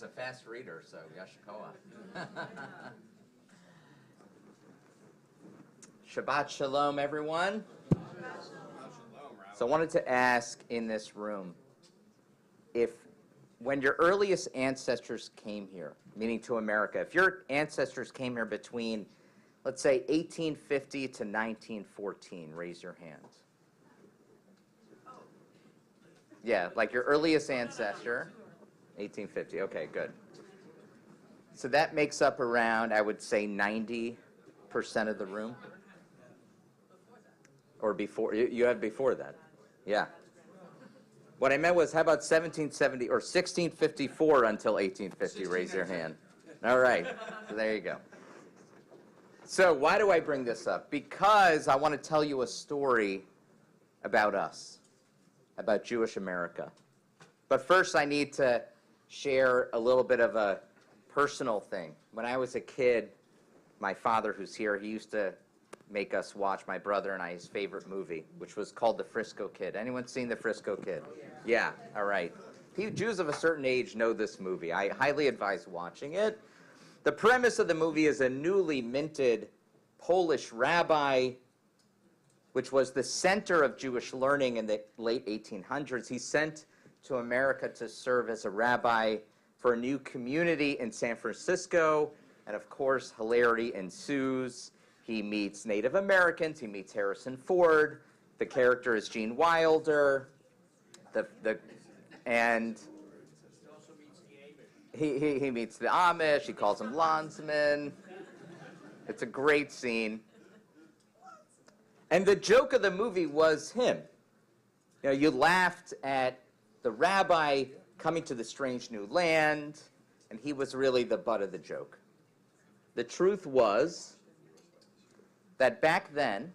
He's a fast reader, so Yashikoa. Shabbat Shalom, everyone. So I wanted to ask in this room, if when your earliest ancestors came here, meaning to America, if your ancestors came here between, let's say, 1850 to 1914, raise your hand. Yeah, like your earliest ancestor, 1850. Okay, good. So that makes up around, I would say, 90% of the room. Or before, you had before that. Yeah. What I meant was, how about 1770 or 1654 until 1850? Raise your hand. All right. So there you go. So why do I bring this up? Because I want to tell you a story about us, about Jewish America. But first I need to share a little bit of a personal thing. When I was a kid, my father, who's here, he used to make us watch, my brother and I, his favorite movie, which was called The Frisco Kid. Anyone seen The Frisco Kid? Yeah, all right. Jews of a certain age know this movie. I highly advise watching it. The premise of the movie is a newly minted Polish rabbi, which was the center of Jewish learning in the late 1800s. He's sent to America to serve as a rabbi for a new community in San Francisco, and of course, hilarity ensues. He meets Native Americans, he meets Harrison Ford, the character is Gene Wilder, and he meets the Amish, he calls them landsmen. It's a great scene. And the joke of the movie was him. You know, you laughed at the rabbi coming to the strange new land, and he was really the butt of the joke. The truth was that back then,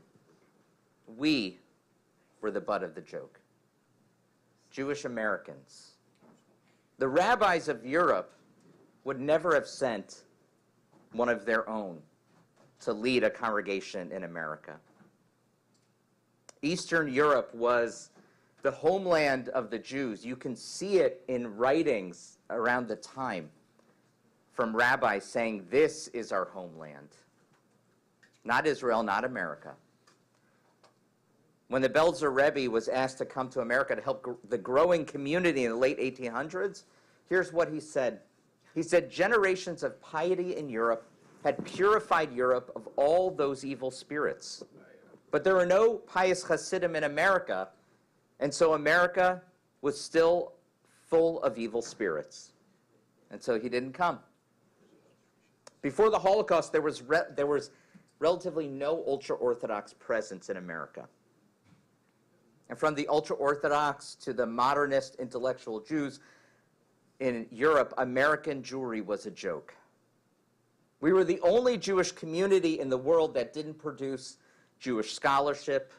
we were the butt of the joke. Jewish Americans. The rabbis of Europe would never have sent one of their own to lead a congregation in America. Eastern Europe was the homeland of the Jews. You can see it in writings around the time from rabbis saying, this is our homeland. Not Israel, not America. When the Belzer Rebbe was asked to come to America to help the growing community in the late 1800s, here's what he said. He said, generations of piety in Europe had purified Europe of all those evil spirits. But there were no pious Hasidim in America, and so America was still full of evil spirits. And so he didn't come. Before the Holocaust, there was relatively no ultra-Orthodox presence in America. And from the ultra-Orthodox to the modernist intellectual Jews in Europe, American Jewry was a joke. We were the only Jewish community in the world that didn't produce Jewish scholarship,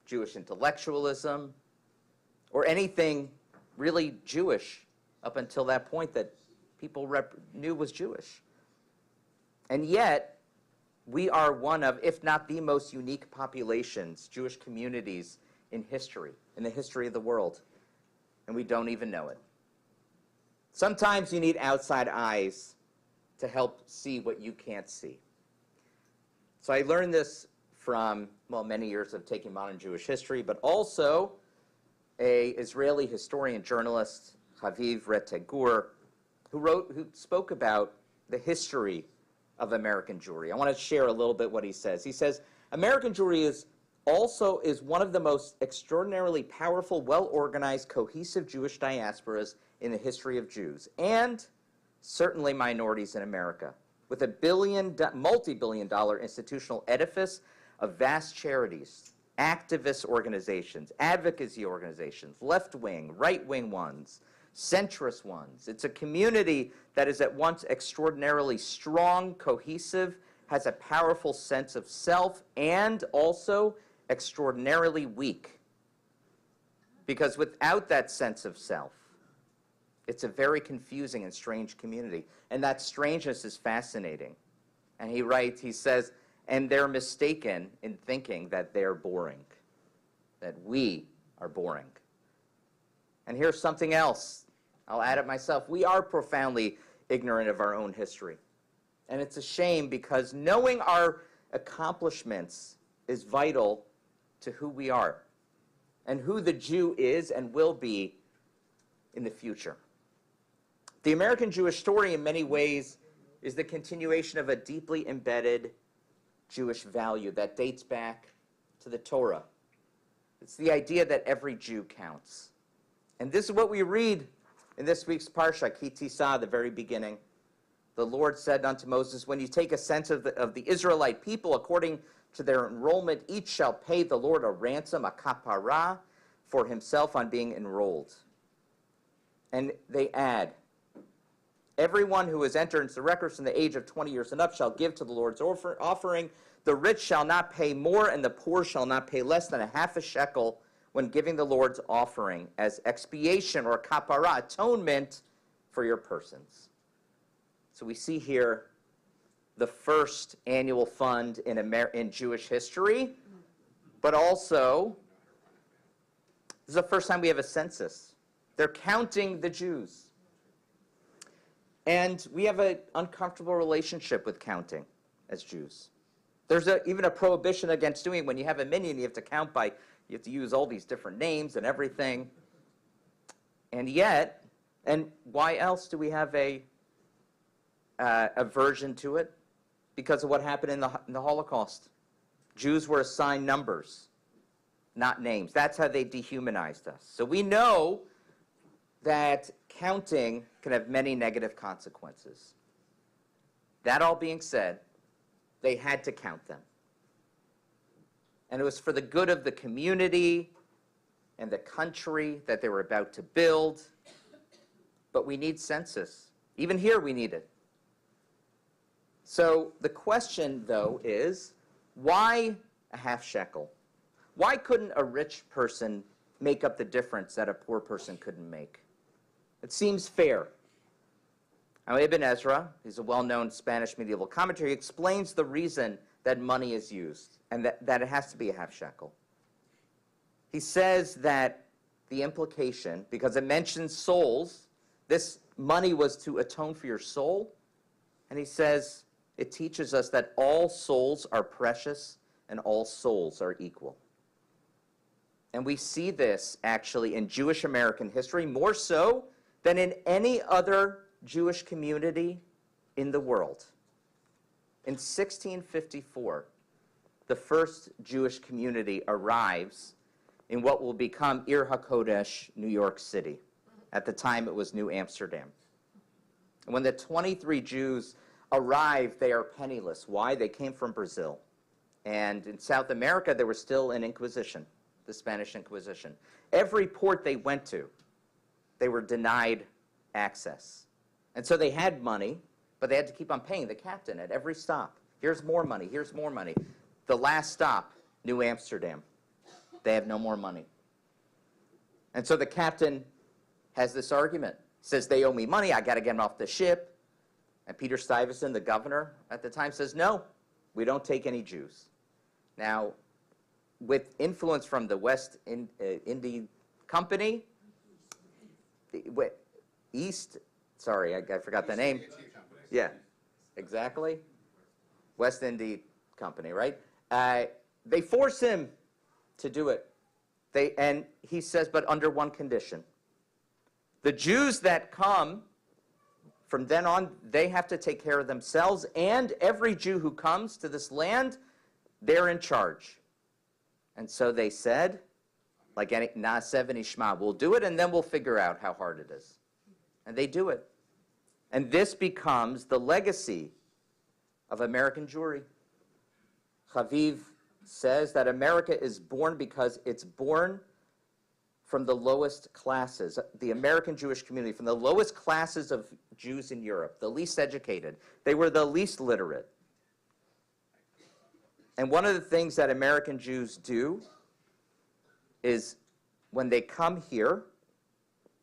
Jewish intellectualism, or anything really Jewish up until that point that people knew was Jewish. And yet, we are one of, if not the most unique populations, Jewish communities in history, in the history of the world. And we don't even know it. Sometimes you need outside eyes to help see what you can't see. So I learned this from, well, many years of taking modern Jewish history, but also an Israeli historian, journalist, Haviv Retegur, who spoke about the history of American Jewry. I want to share a little bit what he says. He says, American Jewry is one of the most extraordinarily powerful, well-organized, cohesive Jewish diasporas in the history of Jews, and certainly minorities in America, with a multi-billion-dollar institutional edifice of vast charities, activist organizations, advocacy organizations, left-wing, right-wing ones, centrist ones. It's a community that is at once extraordinarily strong, cohesive, has a powerful sense of self, and also extraordinarily weak. Because without that sense of self, it's a very confusing and strange community. And that strangeness is fascinating. And he writes, he says, and they're mistaken in thinking that they're boring, that we are boring. And here's something else. I'll add it myself. We are profoundly ignorant of our own history. And it's a shame because knowing our accomplishments is vital to who we are and who the Jew is and will be in the future. The American Jewish story, in many ways, is the continuation of a deeply embedded Jewish value that dates back to the Torah. It's the idea that every Jew counts. And this is what we read in this week's Parashat Ki Tissa, the very beginning. The Lord said unto Moses, when you take a census of the Israelite people according to their enrollment, each shall pay the Lord a ransom, a kapara, for himself on being enrolled. And they add, everyone who has entered into the records from the age of 20 years and up shall give to the Lord's offering. The rich shall not pay more, and the poor shall not pay less than a half a shekel when giving the Lord's offering as expiation or kapara, atonement for your persons. So we see here the first annual fund in Jewish history, but also this is the first time we have a census. They're counting the Jews. And we have an uncomfortable relationship with counting as Jews. There's even a prohibition against doing it. When you have a minyan, you have to count by, you have to use all these different names and everything. And yet, and why else do we have a aversion to it? Because of what happened in the Holocaust. Jews were assigned numbers, not names. That's how they dehumanized us. So we know that counting can have many negative consequences. That all being said, they had to count them. And it was for the good of the community and the country that they were about to build. But we need census. Even here we need it. So the question, though, is why a half shekel? Why couldn't a rich person make up the difference that a poor person couldn't make? It seems fair. Now, Ibn Ezra, he's a well-known Spanish medieval commentator, he explains the reason that money is used and that it has to be a half shekel. He says that the implication, because it mentions souls, this money was to atone for your soul, and he says it teaches us that all souls are precious and all souls are equal. And we see this actually in Jewish American history more so than in any other Jewish community in the world. In 1654, the first Jewish community arrives in what will become Ir HaKodesh, New York City. At the time, it was New Amsterdam. And when the 23 Jews arrived, they are penniless. Why? They came from Brazil. And in South America, there was still an Inquisition, the Spanish Inquisition. Every port they went to, they were denied access. And so they had money, but they had to keep on paying the captain at every stop. Here's more money, here's more money. The last stop, New Amsterdam. They have no more money. And so the captain has this argument. Says, they owe me money, I got to get them off the ship. And Peter Stuyvesant, the governor at the time, says, no, we don't take any Jews. Now, with influence from the West India Company, I forgot the name. Yeah, exactly. West India Company, right? They force him to do it. And he says, but under one condition. The Jews that come, from then on, they have to take care of themselves, and every Jew who comes to this land, they're in charge. And so they said, like any Na'aseh v'nishma, we'll do it, and then we'll figure out how hard it is. And they do it. And this becomes the legacy of American Jewry. Chaviv says that America is born because it's born from the lowest classes, the American Jewish community, from the lowest classes of Jews in Europe, the least educated. They were the least literate. And one of the things that American Jews do is when they come here,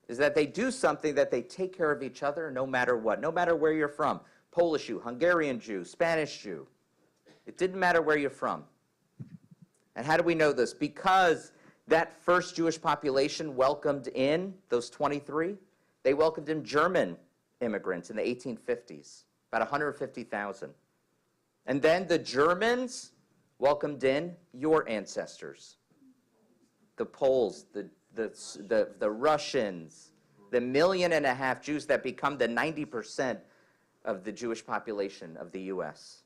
is that they do something that they take care of each other no matter what, no matter where you're from. Polish Jew, Hungarian Jew, Spanish Jew. It didn't matter where you're from. And how do we know this? Because that first Jewish population welcomed in those 23. They welcomed in German immigrants in the 1850s, about 150,000. And then the Germans welcomed in your ancestors, the Poles, the Russians, the 1.5 million Jews that become the 90% of the Jewish population of the U.S.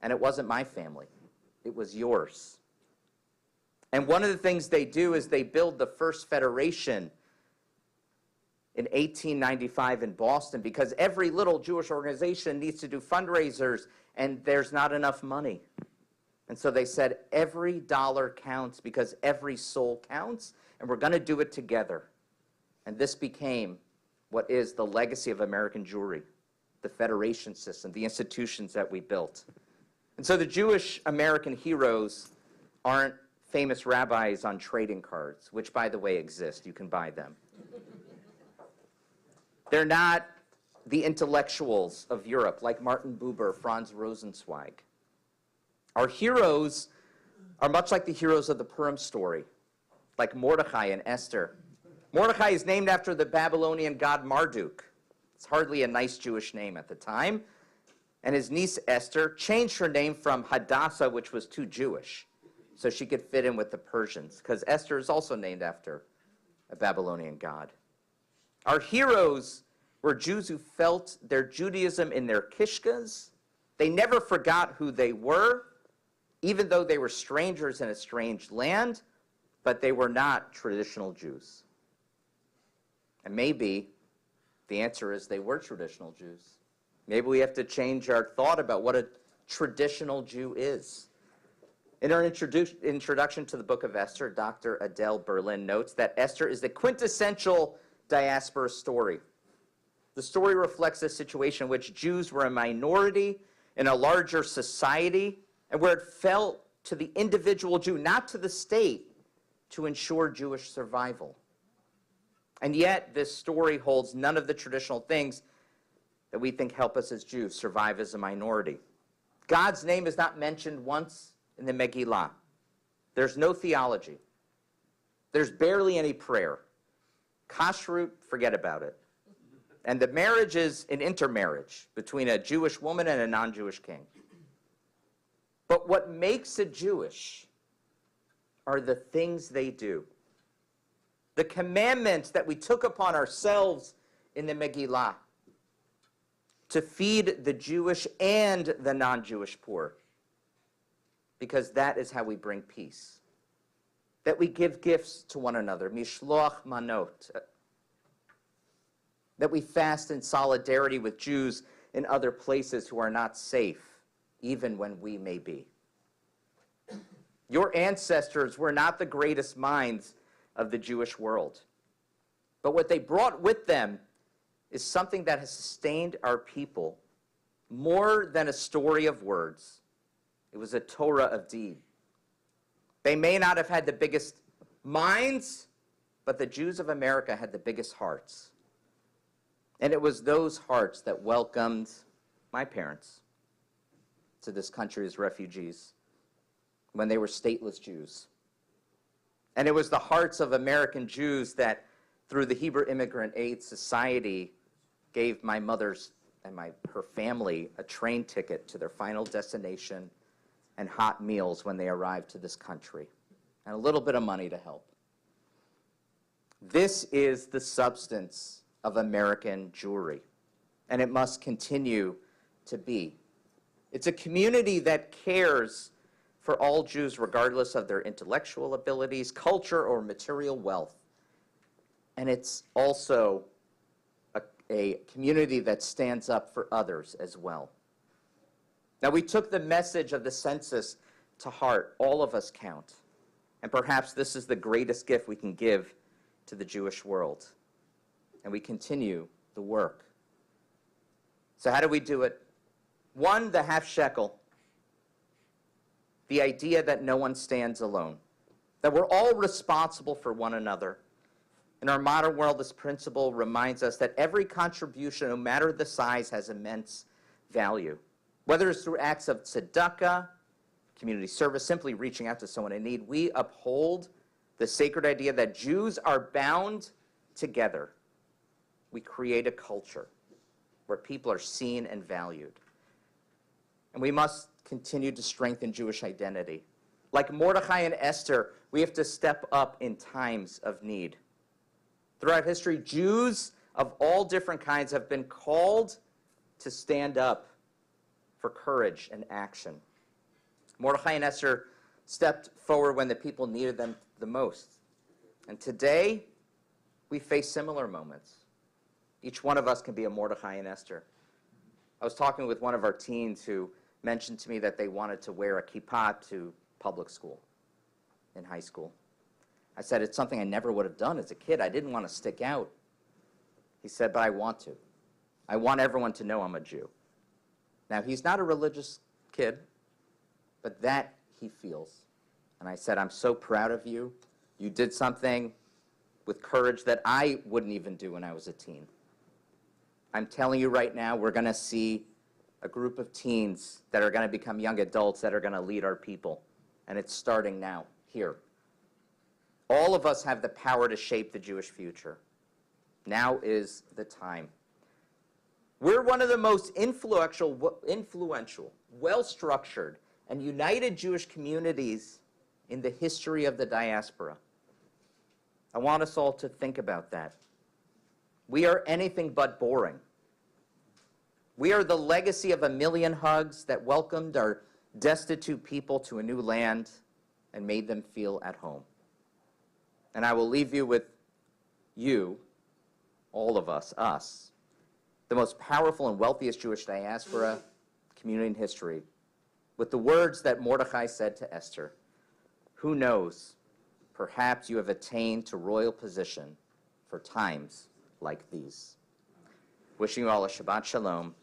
And it wasn't my family. It was yours. And one of the things they do is they build the first federation in 1895 in Boston, because every little Jewish organization needs to do fundraisers, and there's not enough money. And so they said, every dollar counts because every soul counts, and we're going to do it together. And this became what is the legacy of American Jewry, the federation system, the institutions that we built. And so the Jewish American heroes aren't famous rabbis on trading cards, which, by the way, exist. You can buy them. They're not the intellectuals of Europe, like Martin Buber, Franz Rosenzweig. Our heroes are much like the heroes of the Purim story, like Mordecai and Esther. Mordecai is named after the Babylonian god Marduk. It's hardly a nice Jewish name at the time. And his niece Esther changed her name from Hadassah, which was too Jewish, so she could fit in with the Persians, because Esther is also named after a Babylonian god. Our heroes were Jews who felt their Judaism in their kishkas. They never forgot who they were, even though they were strangers in a strange land, but they were not traditional Jews. And maybe the answer is they were traditional Jews. Maybe we have to change our thought about what a traditional Jew is. In her introduction to the book of Esther, Dr. Adele Berlin notes that Esther is the quintessential diaspora story. The story reflects a situation in which Jews were a minority in a larger society, and where it fell to the individual Jew, not to the state, to ensure Jewish survival. And yet, this story holds none of the traditional things that we think help us as Jews survive as a minority. God's name is not mentioned once in the Megillah. There's no theology. There's barely any prayer. Kashrut, forget about it. And the marriage is an intermarriage between a Jewish woman and a non-Jewish king. But what makes it Jewish are the things they do. The commandments that we took upon ourselves in the Megillah to feed the Jewish and the non-Jewish poor, because that is how we bring peace. That we give gifts to one another, mishloach manot. That we fast in solidarity with Jews in other places who are not safe, even when we may be. Your ancestors were not the greatest minds of the Jewish world. But what they brought with them is something that has sustained our people more than a story of words. It was a Torah of deed. They may not have had the biggest minds, but the Jews of America had the biggest hearts. And it was those hearts that welcomed my parents to this country as refugees when they were stateless Jews. And it was the hearts of American Jews that, through the Hebrew Immigrant Aid Society, gave my mother's and her family a train ticket to their final destination and hot meals when they arrived to this country, and a little bit of money to help. This is the substance of American Jewry, and it must continue to be. It's a community that cares for all Jews regardless of their intellectual abilities, culture, or material wealth. And it's also a community that stands up for others as well. Now, we took the message of the census to heart. All of us count. And perhaps this is the greatest gift we can give to the Jewish world. And we continue the work. So how do we do it? One, the half shekel. The idea that no one stands alone. That we're all responsible for one another. In our modern world, this principle reminds us that every contribution, no matter the size, has immense value. Whether it's through acts of tzedakah, community service, simply reaching out to someone in need, we uphold the sacred idea that Jews are bound together. We create a culture. where people are seen and valued. And we must continue to strengthen Jewish identity. Like Mordecai and Esther, we have to step up in times of need. Throughout history, Jews of all different kinds have been called to stand up for courage and action. Mordecai and Esther stepped forward when the people needed them the most. And today, we face similar moments. Each one of us can be a Mordecai and Esther. I was talking with one of our teens who mentioned to me that they wanted to wear a kippah to public school in high school. I said, it's something I never would have done as a kid. I didn't want to stick out. He said, but I want to. I want everyone to know I'm a Jew. Now, he's not a religious kid, but that he feels. And I said, I'm so proud of you. You did something with courage that I wouldn't even do when I was a teen. I'm telling you right now, we're going to see a group of teens that are going to become young adults that are going to lead our people. And it's starting now, here. All of us have the power to shape the Jewish future. Now is the time. We're one of the most influential, well-structured, and united Jewish communities in the history of the diaspora. I want us all to think about that. We are anything but boring. We are the legacy of 1,000,000 hugs that welcomed our destitute people to a new land and made them feel at home. And I will leave you with you, all of us, the most powerful and wealthiest Jewish diaspora community in history, with the words that Mordecai said to Esther, who knows, perhaps you have attained to royal position for times like these. Wishing you all a Shabbat Shalom